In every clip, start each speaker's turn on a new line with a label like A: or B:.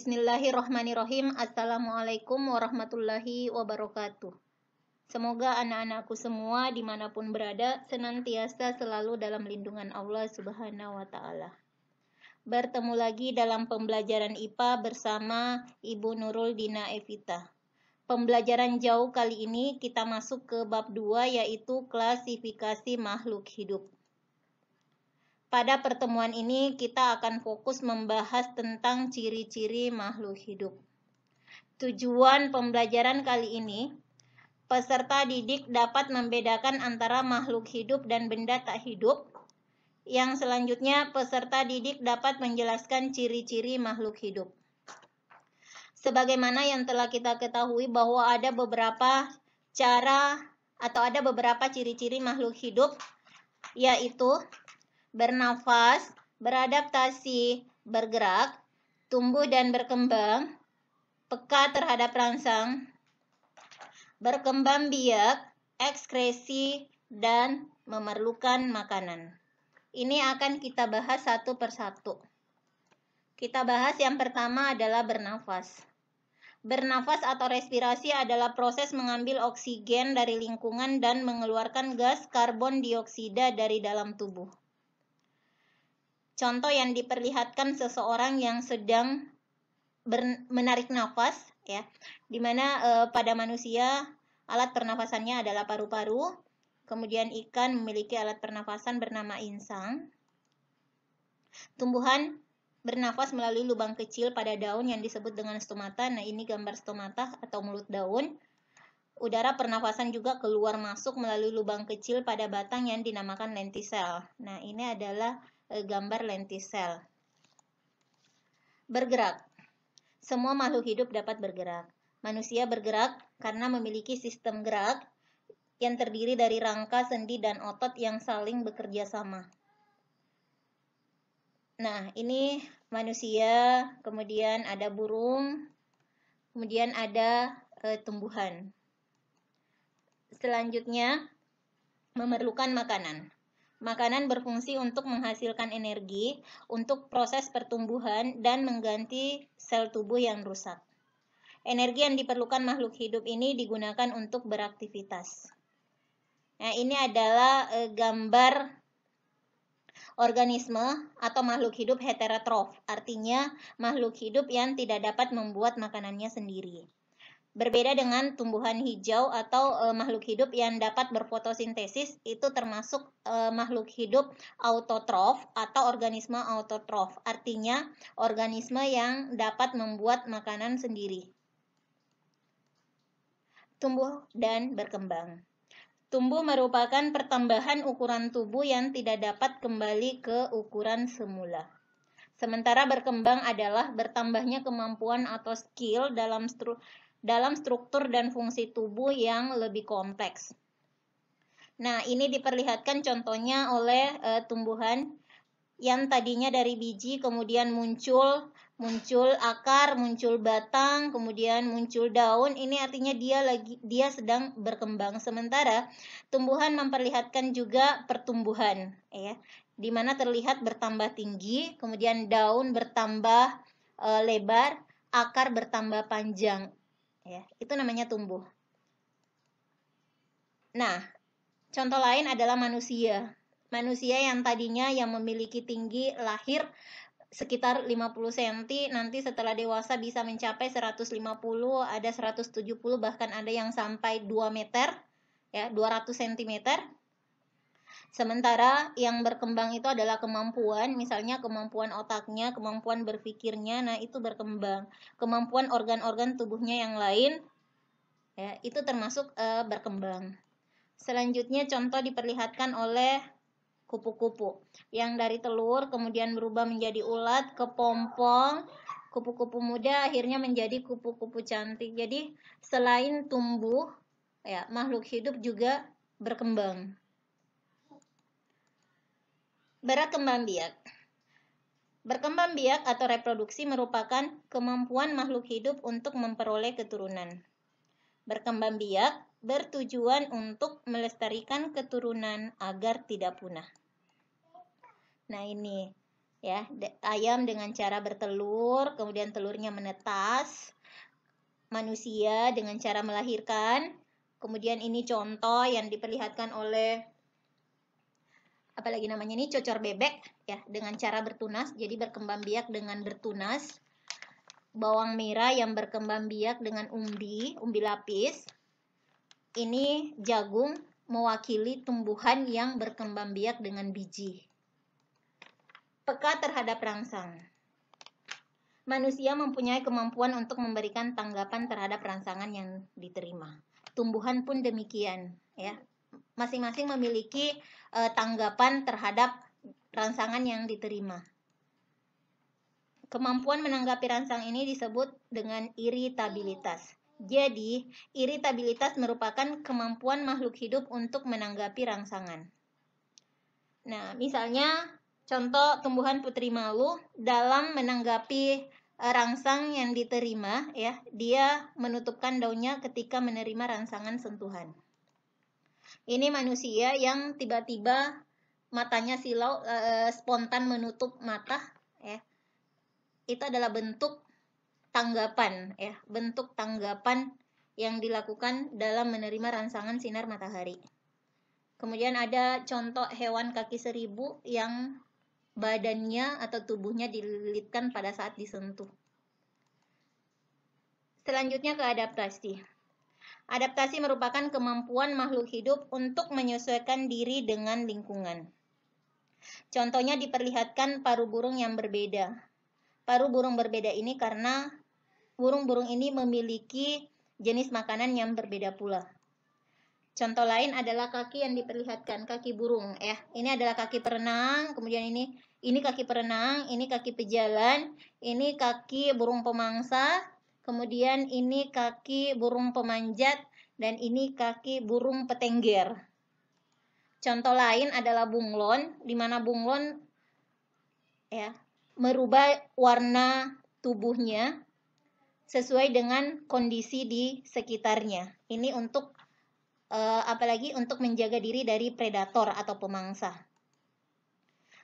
A: Bismillahirrahmanirrahim. Assalamualaikum warahmatullahi wabarakatuh. Semoga anak-anakku semua dimanapun berada senantiasa selalu dalam lindungan Allah Subhanahu wa Ta'ala. Bertemu lagi dalam pembelajaran IPA bersama Ibu Nurul Dina Evita. Pembelajaran jauh kali ini kita masuk ke bab 2, yaitu klasifikasi makhluk hidup. Pada pertemuan ini kita akan fokus membahas tentang ciri-ciri makhluk hidup. Tujuan pembelajaran kali ini, peserta didik dapat membedakan antara makhluk hidup dan benda tak hidup. Yang selanjutnya, peserta didik dapat menjelaskan ciri-ciri makhluk hidup. Sebagaimana yang telah kita ketahui bahwa ada beberapa cara atau ada beberapa ciri-ciri makhluk hidup, yaitu bernafas, beradaptasi, bergerak, tumbuh dan berkembang, peka terhadap rangsang, berkembang biak, ekskresi, dan memerlukan makanan. Ini akan kita bahas satu persatu. Kita bahas yang pertama adalah bernafas. Bernafas atau respirasi adalah proses mengambil oksigen dari lingkungan dan mengeluarkan gas karbon dioksida dari dalam tubuh. Contoh yang diperlihatkan seseorang yang sedang menarik nafas, ya, di mana pada manusia alat pernafasannya adalah paru-paru, kemudian ikan memiliki alat pernafasan bernama insang. Tumbuhan bernafas melalui lubang kecil pada daun yang disebut dengan stomata. Nah, ini gambar stomata atau mulut daun. Udara pernafasan juga keluar masuk melalui lubang kecil pada batang yang dinamakan lentisel. Nah, ini adalah gambar lentisel. Bergerak. Semua makhluk hidup dapat bergerak. Manusia bergerak karena memiliki sistem gerak yang terdiri dari rangka, sendi, dan otot yang saling bekerja sama. Nah, ini manusia, kemudian ada burung, kemudian ada tumbuhan. Selanjutnya, memerlukan makanan. Makanan berfungsi untuk menghasilkan energi untuk proses pertumbuhan dan mengganti sel tubuh yang rusak. Energi yang diperlukan makhluk hidup ini digunakan untuk beraktivitas. Nah, ini adalah gambar organisme atau makhluk hidup heterotrof, artinya makhluk hidup yang tidak dapat membuat makanannya sendiri. Berbeda dengan tumbuhan hijau atau makhluk hidup yang dapat berfotosintesis, itu termasuk makhluk hidup autotrof atau organisme autotrof, artinya organisme yang dapat membuat makanan sendiri. Tumbuh dan berkembang. Tumbuh merupakan pertambahan ukuran tubuh yang tidak dapat kembali ke ukuran semula. Sementara berkembang adalah bertambahnya kemampuan atau skill dalam struktur dan fungsi tubuh yang lebih kompleks. Nah, ini diperlihatkan contohnya oleh tumbuhan yang tadinya dari biji, kemudian muncul akar, muncul batang, kemudian muncul daun. Ini artinya dia sedang berkembang. Sementara tumbuhan memperlihatkan juga pertumbuhan, ya, di mana terlihat bertambah tinggi, kemudian daun bertambah lebar, akar bertambah panjang. Ya, itu namanya tumbuh. Nah, contoh lain adalah manusia. Manusia yang tadinya yang memiliki tinggi lahir sekitar 50 cm, nanti setelah dewasa bisa mencapai 150, ada 170, bahkan ada yang sampai 2 meter, ya, 200 cm. Sementara yang berkembang itu adalah kemampuan, misalnya kemampuan otaknya, kemampuan berpikirnya, nah itu berkembang. Kemampuan organ-organ tubuhnya yang lain, ya, itu termasuk berkembang. Selanjutnya contoh diperlihatkan oleh kupu-kupu yang dari telur kemudian berubah menjadi ulat, kepompong, kupu-kupu muda akhirnya menjadi kupu-kupu cantik. Jadi selain tumbuh, ya, makhluk hidup juga berkembang. Berkembang biak. Berkembang biak atau reproduksi merupakan kemampuan makhluk hidup untuk memperoleh keturunan. Berkembang biak bertujuan untuk melestarikan keturunan agar tidak punah. Nah, ini ya. Ayam dengan cara bertelur, kemudian telurnya menetas. Manusia dengan cara melahirkan. Kemudian ini contoh yang diperlihatkan oleh apalagi namanya ini cocor bebek ya, dengan cara bertunas. Jadi berkembang biak dengan bertunas. Bawang merah yang berkembang biak dengan umbi lapis. Ini jagung mewakili tumbuhan yang berkembang biak dengan biji. Peka terhadap rangsang. Manusia mempunyai kemampuan untuk memberikan tanggapan terhadap rangsangan yang diterima. Tumbuhan pun demikian, ya. Masing-masing memiliki tanggapan terhadap rangsangan yang diterima. Kemampuan menanggapi rangsang ini disebut dengan iritabilitas. Jadi, iritabilitas merupakan kemampuan makhluk hidup untuk menanggapi rangsangan. Nah, misalnya contoh tumbuhan putri malu dalam menanggapi rangsang yang diterima, ya, dia menutupkan daunnya ketika menerima rangsangan sentuhan. Ini manusia yang tiba-tiba matanya silau, spontan menutup mata, ya. Itu adalah bentuk tanggapan, ya, bentuk tanggapan yang dilakukan dalam menerima rangsangan sinar matahari. Kemudian ada contoh hewan kaki seribu yang badannya atau tubuhnya dililitkan pada saat disentuh. Selanjutnya ke adaptasi. Adaptasi merupakan kemampuan makhluk hidup untuk menyesuaikan diri dengan lingkungan. Contohnya diperlihatkan paru burung yang berbeda. Paru burung berbeda ini karena burung-burung ini memiliki jenis makanan yang berbeda pula. Contoh lain adalah kaki yang diperlihatkan, kaki burung, ya. Ini adalah kaki perenang, kemudian ini kaki perenang, ini kaki pejalan, ini kaki burung pemangsa, kemudian ini kaki burung pemanjat, dan ini kaki burung petengger. Contoh lain adalah bunglon, di mana bunglon, ya, merubah warna tubuhnya sesuai dengan kondisi di sekitarnya. Ini untuk apalagi untuk menjaga diri dari predator atau pemangsa.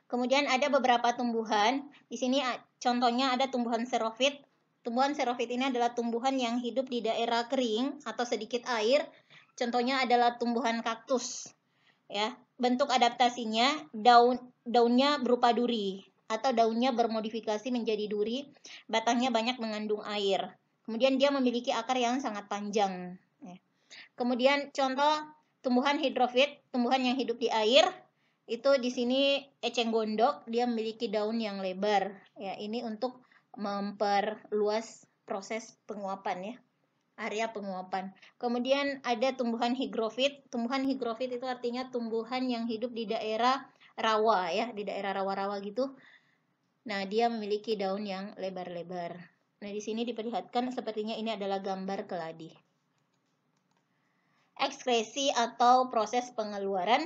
A: Kemudian ada beberapa tumbuhan. Di sini contohnya ada tumbuhan xerophyt. Tumbuhan xerophyt ini adalah tumbuhan yang hidup di daerah kering atau sedikit air. Contohnya adalah tumbuhan kaktus. Ya, bentuk adaptasinya daunnya berupa duri atau daunnya bermodifikasi menjadi duri. Batangnya banyak mengandung air. Kemudian dia memiliki akar yang sangat panjang. Kemudian contoh tumbuhan hidrofit, tumbuhan yang hidup di air, itu di sini eceng gondok, dia memiliki daun yang lebar. Ya, ini untuk memperluas proses penguapan, ya, area penguapan. Kemudian ada tumbuhan higrofit. Tumbuhan higrofit itu artinya tumbuhan yang hidup di daerah rawa, ya, di daerah rawa-rawa gitu. Nah, dia memiliki daun yang lebar-lebar. Nah, di sini diperlihatkan sepertinya ini adalah gambar keladi. Ekskresi atau proses pengeluaran.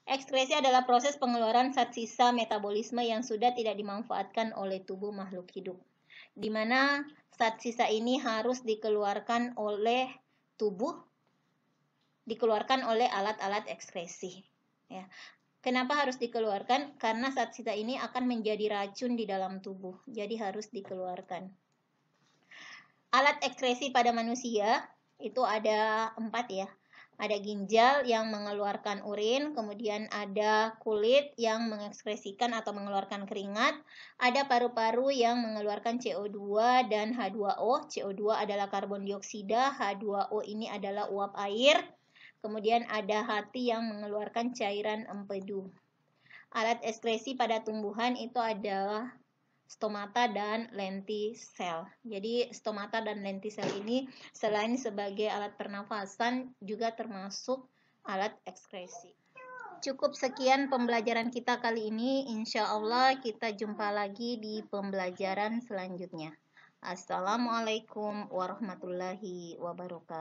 A: Ekskresi adalah proses pengeluaran zat sisa metabolisme yang sudah tidak dimanfaatkan oleh tubuh makhluk hidup, di mana zat sisa ini harus dikeluarkan oleh tubuh, dikeluarkan oleh alat-alat ekskresi. Ya. Kenapa harus dikeluarkan? Karena zat sisa ini akan menjadi racun di dalam tubuh, jadi harus dikeluarkan. Alat ekskresi pada manusia itu ada 4, ya. Ada ginjal yang mengeluarkan urin, kemudian ada kulit yang mengekskresikan atau mengeluarkan keringat, ada paru-paru yang mengeluarkan CO2 dan H2O. CO2 adalah karbon dioksida, H2O ini adalah uap air, kemudian ada hati yang mengeluarkan cairan empedu. Alat ekskresi pada tumbuhan itu adalah stomata dan lentisel. Jadi stomata dan lentisel ini selain sebagai alat pernafasan juga termasuk alat ekskresi. Cukup sekian pembelajaran kita kali ini. Insya Allah kita jumpa lagi di pembelajaran selanjutnya. Assalamualaikum warahmatullahi wabarakatuh.